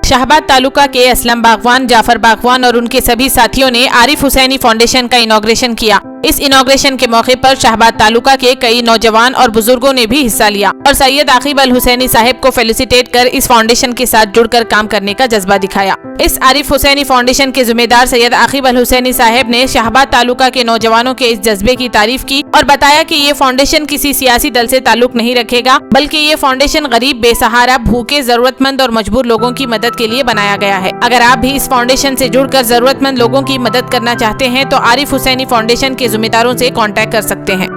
शाहबाद तालुका के असलम बागवान, जाफर बागवान और उनके सभी साथियों ने आरिफ हुसैनी फाउंडेशन का इनॉग्रेशन किया। इस इनॉग्रेशन के मौके पर शाहबाद तालुका के कई नौजवान और बुजुर्गों ने भी हिस्सा लिया और सैयद आकिब अल हुसैनी साहब को फेलिसिटेट कर इस फाउंडेशन के साथ जुड़कर काम करने का जज्बा दिखाया। इस आरिफ हुसैनी फाउंडेशन के जिम्मेदार सैयद आकिब अल हुसैनी साहब ने शाहबाद तालुका के नौजवानों के इस जज्बे की तारीफ की और बताया कि ये फाउंडेशन किसी सियासी दल से ताल्लुक नहीं रखेगा, बल्कि ये फाउंडेशन गरीब, बेसहारा, भूखे, जरूरतमंद और मजबूर लोगों की मदद के लिए बनाया गया है। अगर आप भी इस फाउंडेशन से जुड़कर जरूरतमंद लोगों की मदद करना चाहते हैं तो आरिफ हुसैनी फाउंडेशन के जिम्मेदारों से कांटेक्ट कर सकते हैं।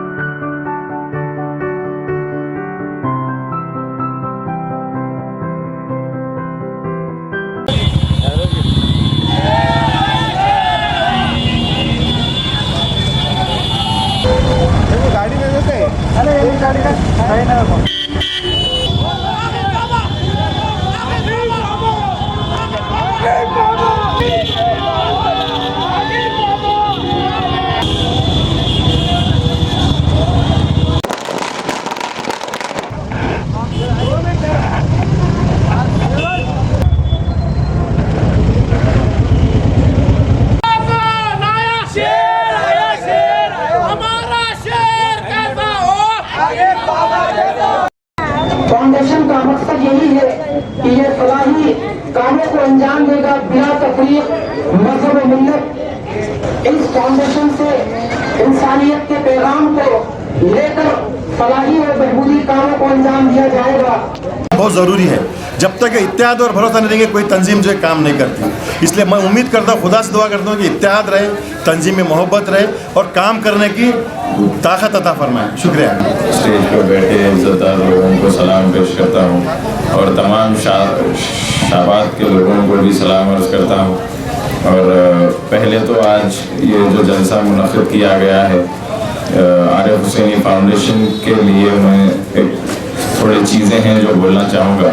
गाड़ी में देते अरे गाड़ी का फाउंडेशन का मकसद यही है कि ये फलाही कामों को अंजाम देगा बिना तफरीक, मजहब, मिल्लत। इस फाउंडेशन से इंसानियत के पैगाम को लेकर फलाही और बहबूदी कामों को अंजाम दिया जाएगा। बहुत ज़रूरी है। जब तक इत्तेहाद और भरोसा नहीं देंगे कोई तंजीम जो है काम नहीं करती। इसलिए मैं उम्मीद करता हूँ, खुदा से दुआ करता हूँ कि इत्तेहाद रहे, तंजीम में मोहब्बत रहे और काम करने की ताकत अता फरमाए। शुक्रिया। स्टेज पर बैठे इज़्ज़तदार लोगों को सलाम पेश करता हूँ और तमाम शाहबाद के लोगों को भी सलाम अर्ज़ करता हूँ। और पहले तो आज ये जो जलसा मुनक़्क़िद किया गया है आरिफ हुसैनी फाउंडेशन के लिए, मैं थोड़ी चीज़ें हैं जो बोलना चाहूँगा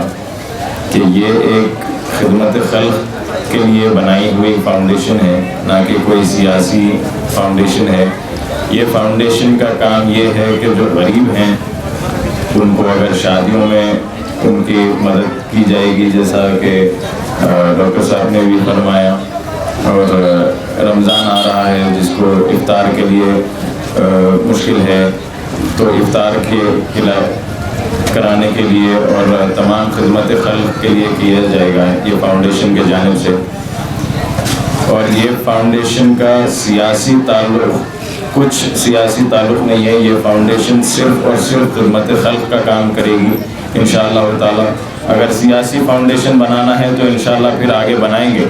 कि ये एक खिदमत खल्क़ के लिए बनाई हुई फाउंडेशन है, ना कि कोई सियासी फाउंडेशन है। ये फाउंडेशन का काम ये है कि जो गरीब हैं उनको अगर शादियों में उनकी मदद की जाएगी, जैसा कि डॉक्टर साहब ने भी फरमाया। और रमज़ान आ रहा है जिसको इफ्तार के लिए मुश्किल है, तो इफ्तार के खिला कराने के लिए और तमाम खिदमत खल्क़ के लिए किया जाएगा ये फाउंडेशन के जानिब से। और ये फाउंडेशन का सियासी ताल्लुक़, कुछ सियासी ताल्लुक़ नहीं है। ये फाउंडेशन सिर्फ़ और सिर्फ खिदमत खल्क़ का काम करेगी इंशाअल्लाह ताला। अगर सियासी फाउंडेशन बनाना है तो इंशाअल्लाह फिर आगे बनाएंगे,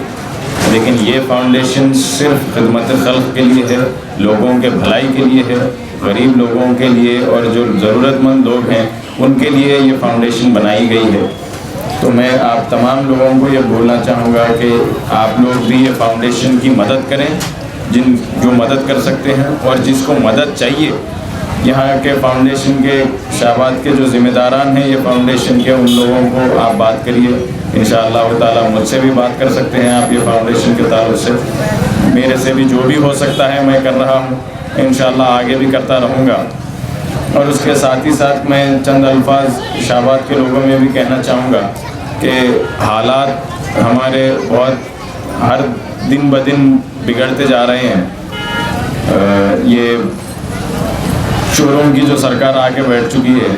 लेकिन ये फाउंडेशन सिर्फ खिदमत खल्क़ के लिए है, लोगों के भलाई के लिए है, गरीब लोगों के लिए और जो ज़रूरतमंद लोग हैं उनके लिए ये फाउंडेशन बनाई गई है। तो मैं आप तमाम लोगों को ये बोलना चाहूँगा कि आप लोग भी ये फाउंडेशन की मदद करें, जो मदद कर सकते हैं, और जिसको मदद चाहिए यहाँ के फाउंडेशन के शाहबाद के जो ज़िम्मेदारान हैं ये फाउंडेशन के, उन लोगों को आप बात करिए। इंशाअल्लाह ताला मुझसे भी बात कर सकते हैं आप ये फाउंडेशन के ताल्लुक़ से। मेरे से भी जो भी हो सकता है मैं कर रहा हूँ, इंशाअल्लाह आगे भी करता रहूँगा। और उसके साथ ही साथ मैं चंद अल्फाज शाहबाद के लोगों में भी कहना चाहूँगा कि हालात हमारे बहुत हर दिन ब दिन बिगड़ते जा रहे हैं। ये शोरूम की जो सरकार आके बैठ चुकी है,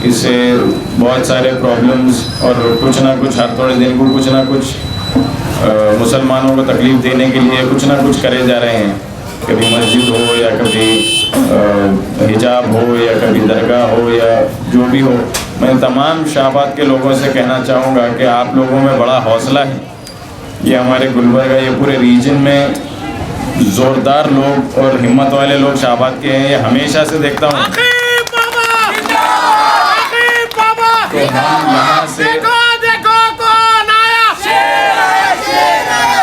इससे बहुत सारे प्रॉब्लम्स और कुछ ना कुछ हर थोड़े दिन को कुछ ना कुछ मुसलमानों को तकलीफ़ देने के लिए कुछ ना कुछ करे जा रहे हैं। कभी मस्जिद हो या कभी हिजाब हो या कभी दरगाह हो या जो भी हो। मैं तमाम शाहबाद के लोगों से कहना चाहूँगा कि आप लोगों में बड़ा हौसला है। ये हमारे गुलबर्गा, ये पूरे रीजन में ज़ोरदार लोग और हिम्मत वाले लोग शाहबाद के हैं। ये हमेशा से देखता हूँ। तो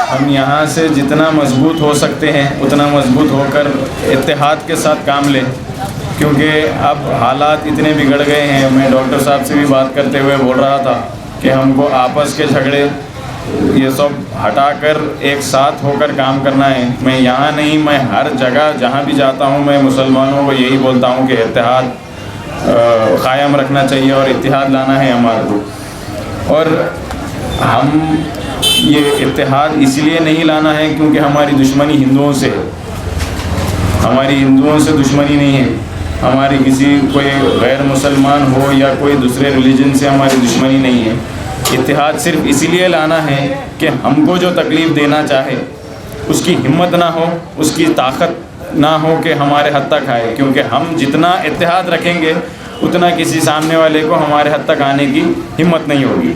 हम यहाँ से जितना मजबूत हो सकते हैं उतना मजबूत होकर इत्तेहाद के साथ काम लें, क्योंकि अब हालात इतने बिगड़ गए हैं। मैं डॉक्टर साहब से भी बात करते हुए बोल रहा था कि हमको आपस के झगड़े ये सब हटाकर एक साथ होकर काम करना है। मैं यहाँ नहीं, मैं हर जगह जहाँ भी जाता हूँ मैं मुसलमानों को यही बोलता हूँ कि इत्तेहाद क़ायम रखना चाहिए और इत्तेहाद लाना है हमारे को। और हम ये इत्तेहाद इसलिए नहीं लाना है क्योंकि हमारी दुश्मनी हिंदुओं से है, हमारी हिंदुओं से दुश्मनी नहीं है, हमारी किसी कोई गैर मुसलमान हो या कोई दूसरे रिलीजन से हमारी दुश्मनी नहीं है। इत्तेहाद सिर्फ इसीलिए लाना है कि हमको जो तकलीफ़ देना चाहे उसकी हिम्मत ना हो, उसकी ताकत ना हो कि हमारे हद तक आए, क्योंकि हम जितना इत्तेहाद रखेंगे उतना किसी सामने वाले को हमारे हद तक आने की हिम्मत नहीं होगी।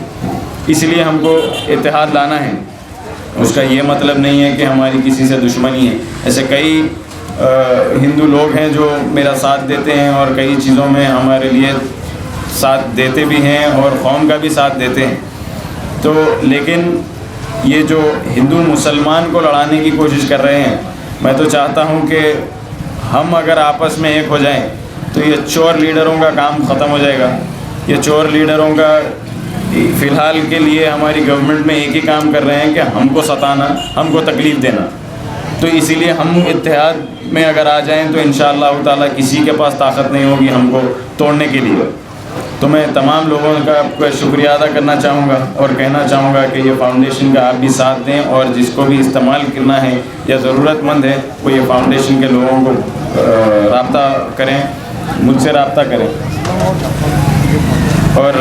इसलिए हमको इत्तेहाद लाना है। उसका ये मतलब नहीं है कि हमारी किसी से दुश्मनी है। ऐसे कई हिंदू लोग हैं जो मेरा साथ देते हैं और कई चीज़ों में हमारे लिए साथ देते भी हैं और कौम का भी साथ देते हैं। तो लेकिन ये जो हिंदू मुसलमान को लड़ाने की कोशिश कर रहे हैं, मैं तो चाहता हूँ कि हम अगर आपस में एक हो जाएं तो ये चोर लीडरों का काम ख़त्म हो जाएगा। ये चोर लीडरों का फ़िलहाल के लिए हमारी गवर्नमेंट में एक ही काम कर रहे हैं कि हमको सताना, हमको तकलीफ़ देना। तो इसीलिए हम इत्तेहाद में अगर आ जाएं तो इंशाअल्लाह ताला किसी के पास ताकत नहीं होगी हमको तोड़ने के लिए। तो मैं तमाम लोगों का शुक्रिया अदा करना चाहूँगा और कहना चाहूँगा कि ये फाउंडेशन का आप भी साथ दें और जिसको भी इस्तेमाल करना है या ज़रूरतमंद है वो ये फाउंडेशन के लोगों को रब्ता करें, मुझसे रब्ता करें। और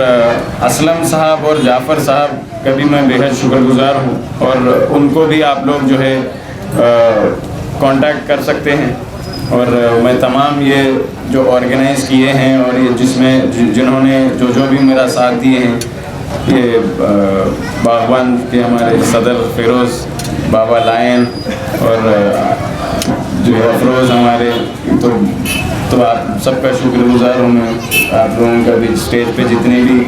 असलम साहब और जाफ़र साहब का भी मैं बेहद शुक्रगुज़ार हूँ और उनको भी आप लोग जो है कांटेक्ट कर सकते हैं। और मैं तमाम ये जो ऑर्गेनाइज़ किए हैं और ये जिसमें जिन्होंने जो भी मेरा साथ दिए हैं, ये बागवान के हमारे सदर फ़िरोज़ बाबा लायन और जो अफरोज़ हमारे, तो आप सबका शुक्रगुज़ार हूँ मैं। आप लोगों का भी स्टेज पे जितने भी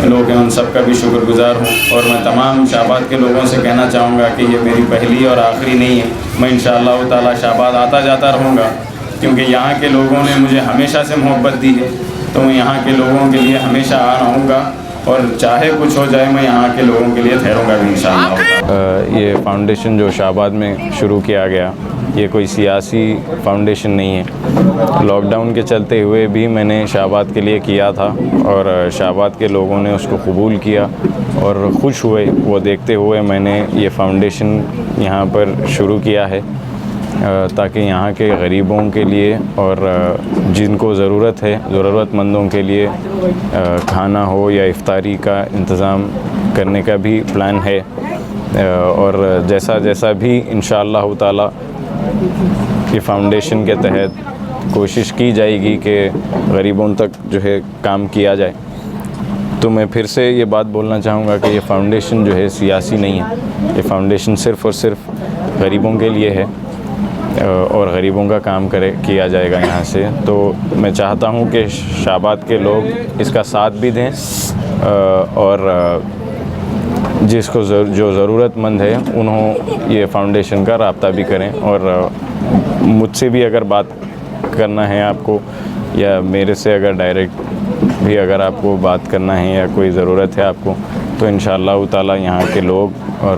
लोग हैं उन सबका भी शुक्रगुज़ार हूँ। और मैं तमाम शाहबाद के लोगों से कहना चाहूँगा कि ये मेरी पहली और आखिरी नहीं है। मैं इंशाअल्लाह ताला शाहबाद आता जाता रहूँगा क्योंकि यहाँ के लोगों ने मुझे हमेशा से मोहब्बत दी है। तो मैं यहाँ के लोगों के लिए हमेशा आ रहूँगा और चाहे कुछ हो जाए मैं यहाँ के लोगों के लिए ठहरूँगा भी इंशाअल्लाह। ये फाउंडेशन जो शाहबाद में शुरू किया गया, ये कोई सियासी फाउंडेशन नहीं है। लॉकडाउन के चलते हुए भी मैंने शाहबाद के लिए किया था और शाहबाद के लोगों ने उसको कबूल किया और ख़ुश हुए। वो देखते हुए मैंने ये फ़ाउंडेशन यहाँ पर शुरू किया है ताकि यहाँ के गरीबों के लिए और जिनको ज़रूरत है, ज़रूरतमंदों के लिए खाना हो या इफ्तारी का इंतज़ाम करने का भी प्लान है। और जैसा जैसा भी इंशाअल्लाह ताला ये फ़ाउंडेशन के तहत कोशिश की जाएगी कि गरीबों तक जो है काम किया जाए। तो मैं फिर से ये बात बोलना चाहूँगा कि ये फ़ाउंडेशन जो है सियासी नहीं है। ये फ़ाउंडेशन सिर्फ़ और सिर्फ गरीबों के लिए है और गरीबों का काम किया जाएगा यहाँ से। तो मैं चाहता हूँ कि शाहबाद के लोग इसका साथ भी दें और जिसको जो ज़रूरतमंद है उन्हों ये फ़ाउंडेशन का रब्ता भी करें। और मुझसे भी अगर बात करना है आपको या मेरे से अगर डायरेक्ट भी अगर आपको बात करना है या कोई ज़रूरत है आपको, तो इंशाअल्लाह ताला यहाँ के लोग और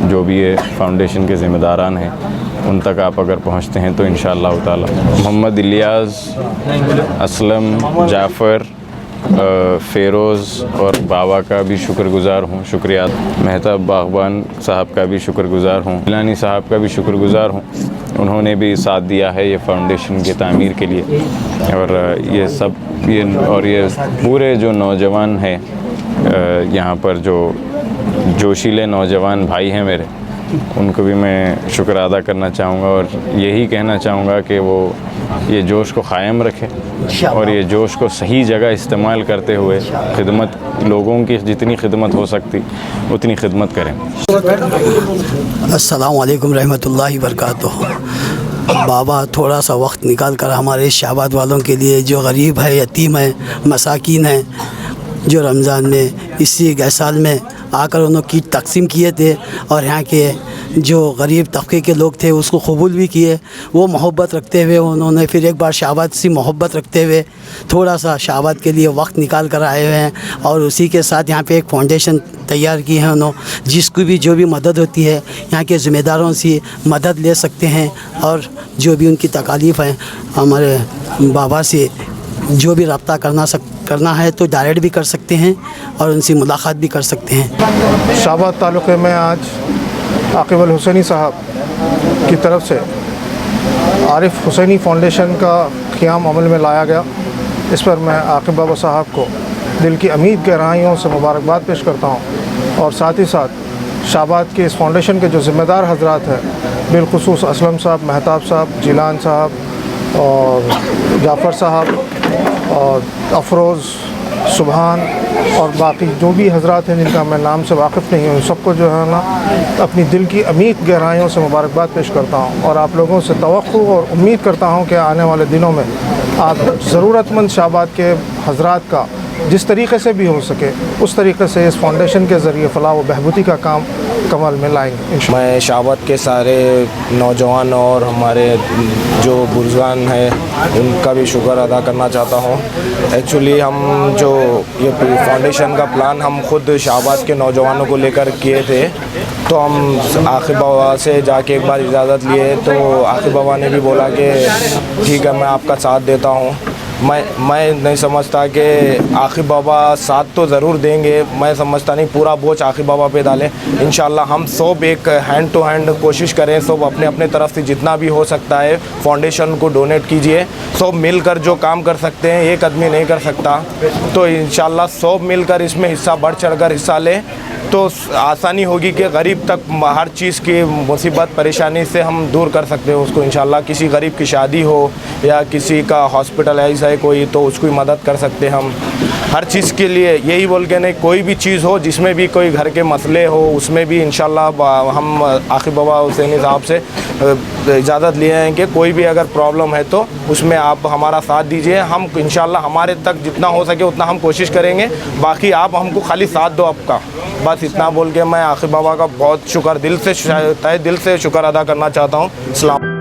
जो भी ये फ़ाउंडेशन के ज़िम्मेदारान हैं उन तक आप अगर पहुँचते हैं तो इंशाअल्लाह ताला। मोहम्मद इलियास, असलम, जाफ़र, फ़िरोज़ और बाबा का भी शुक्रगुज़ार हूँ, शुक्रिया। मेहताब बागवान साहब का भी शुक्रगुज़ार हूँ, गिलानी साहब का भी शुक्रगुज़ार हूँ। उन्होंने भी साथ दिया है ये फ़ाउंडेशन की तामीर के लिए। और ये सब ये पूरे जो नौजवान हैं यहाँ पर, जो जोशीले नौजवान भाई हैं मेरे, उनको भी मैं शुक्र अदा करना चाहूँगा और यही कहना चाहूँगा कि वो ये जोश को क़ायम रखें और ये जोश को सही जगह इस्तेमाल करते हुए खिदमत, लोगों की जितनी खिदमत हो सकती उतनी खिदमत करें। अस्सलामु अलैकुम रहमतुल्लाहि बरकातुहू। बाबा थोड़ा सा वक्त निकाल कर हमारे शाहबाद वालों के लिए, जो गरीब है, यतीम है, मसाकीन हैं, जो रमज़ान में इसी गए साल में आकर उन्होंने किट तकसीम किए थे और यहाँ के जो गरीब तबके के लोग थे उसको कबूल भी किए। वो मोहब्बत रखते हुए उन्होंने फिर एक बार शाहबाद से मोहब्बत रखते हुए थोड़ा सा शाहबाद के लिए वक्त निकाल कर आए हुए हैं और उसी के साथ यहाँ पे एक फाउंडेशन तैयार की है उन्होंने, जिसको भी जो भी मदद होती है यहाँ के ज़िम्मेदारों से मदद ले सकते हैं और जो भी उनकी तकालीफ़ है हमारे बाबा से जो भी रब्ता करना है तो डायरेक्ट भी कर सकते हैं और उनसे मुलाकात भी कर सकते हैं। शाहबाद तालुक़े में आज आकिब अल हुसैनी साहब की तरफ से आरिफ हुसैनी फाउंडेशन का क़याम अमल में लाया गया। इस पर मैं आकिब बाबा साहब को दिल की अमीद गहराइयों से मुबारकबाद पेश करता हूँ और साथ ही साथ शाहबाद के इस फाउंडेशन के जो ज़िम्मेदार हजरात हैं, बिलखुसूस असलम साहब, महताब साहब, जिलान साहब और जाफ़र साहब और अफरोज़, सुबहान और बाकी जो भी हजरात हैं जिनका मैं नाम से वाकिफ़ नहीं हूँ, सबको जो है ना अपनी दिल की अमीद गहराइयों से मुबारकबाद पेश करता हूँ और आप लोगों से तवक्कुह और उम्मीद करता हूँ कि आने वाले दिनों में आप ज़रूरतमंद शाहबाद के हजरात का जिस तरीके से भी हो सके उस तरीके से इस फाउंडेशन के ज़रिए फ़लाह व बहबूदी का काम कमल में लाएंगे। मैं शाहबाद के सारे नौजवान और हमारे जो बुजुर्गान हैं उनका भी शुक्र अदा करना चाहता हूँ। एक्चुअली हम जो ये फाउंडेशन का प्लान हम खुद शाहबाद के नौजवानों को लेकर किए थे, तो हम आकिब बाबा से जाके एक बार इजाज़त लिए तो आकिब बाबा ने भी बोला कि ठीक है मैं आपका साथ देता हूँ। मैं नहीं समझता कि आकिब बाबा साथ तो ज़रूर देंगे, मैं समझता नहीं पूरा बोझ आकिब बाबा पे डालें। इंशाल्लाह हम सब एक हैंड टू हैंड कोशिश करें, सब अपने अपने तरफ से जितना भी हो सकता है फाउंडेशन को डोनेट कीजिए। सब मिलकर जो काम कर सकते हैं, एक आदमी नहीं कर सकता, तो इंशाल्लाह सब मिलकर इसमें हिस्सा बढ़ चढ़कर हिस्सा लें तो आसानी होगी कि गरीब तक हर चीज़ की मुसीबत परेशानी से हम दूर कर सकते हैं उसको। इंशाल्लाह किसी गरीब की शादी हो या किसी का हॉस्पिटलाइज है कोई, तो उसकी मदद कर सकते हैं हम। हर चीज़ के लिए यही बोल के नहीं, कोई भी चीज़ हो जिसमें भी कोई घर के मसले हो उसमें भी इंशाल्लाह हम आकिब बाबा हुसैनी साहब से इजाज़त लिए हैं कि कोई भी अगर प्रॉब्लम है तो उसमें आप हमारा साथ दीजिए। हम इंशाल्लाह हमारे तक जितना हो सके उतना हम कोशिश करेंगे, बाकी आप हमको खाली साथ दो आपका। बस इतना बोल के मैं आकिब बाबा का बहुत शुक्र तहे दिल से शुक्र अदा करना चाहता हूँ। अस्सलाम।